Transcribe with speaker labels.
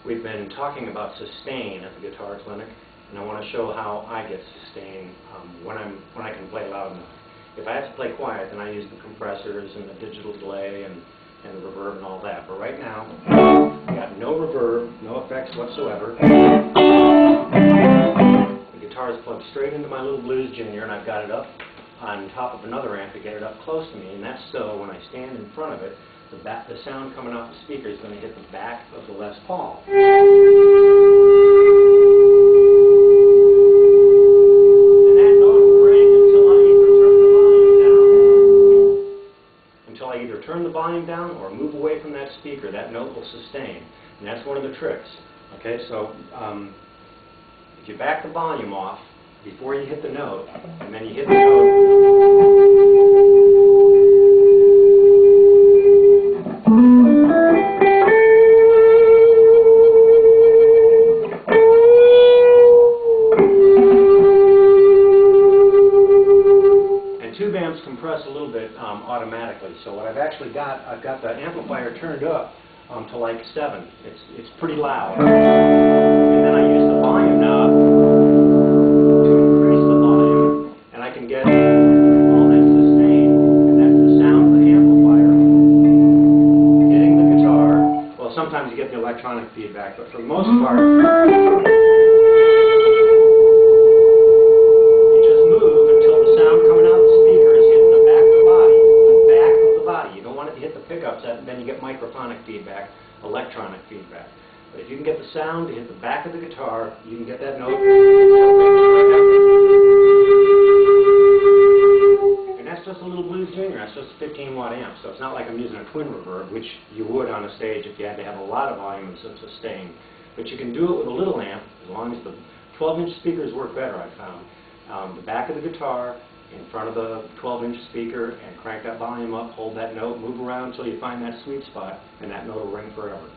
Speaker 1: We've been talking about sustain at the guitar clinic, and I want to show how I get sustain when I can play loud enough. If I have to play quiet, then I use the compressors and the digital delay and the reverb and all that. But right now, I've got no reverb, no effects whatsoever. The guitar is plugged straight into my little Blues Junior, and I've got it up on top of another amp to get it up close to me, and that's so when I stand in front of it, the sound coming off the speaker is going to hit the back of the Les Paul. And that note will ring until I either turn the volume down or move away from that speaker. That note will sustain, and that's one of the tricks. Okay, so if you back the volume off before you hit the note, and then you hit the note, tube amps compress a little bit automatically. So what I've actually got, I've got the amplifier turned up to like 7. It's pretty loud. And then I use the volume knob to increase the volume, and I can get all that sustain, and that's the sound of the amplifier hitting the guitar. Well, sometimes you get the electronic feedback, but for the most part, pickups, and then you get microphonic feedback, electronic feedback. But if you can get the sound to hit the back of the guitar, you can get that note. And that's just a little Blues Junior. That's just a 15-watt amp, so it's not like I'm using a twin reverb, which you would on a stage if you had to have a lot of volume and some sustain. But you can do it with a little amp, as long as the 12-inch speakers work better, I've found. The back of the guitar, in front of the 12-inch speaker, and crank that volume up, hold that note, move around until you find that sweet spot, and that note will ring forever.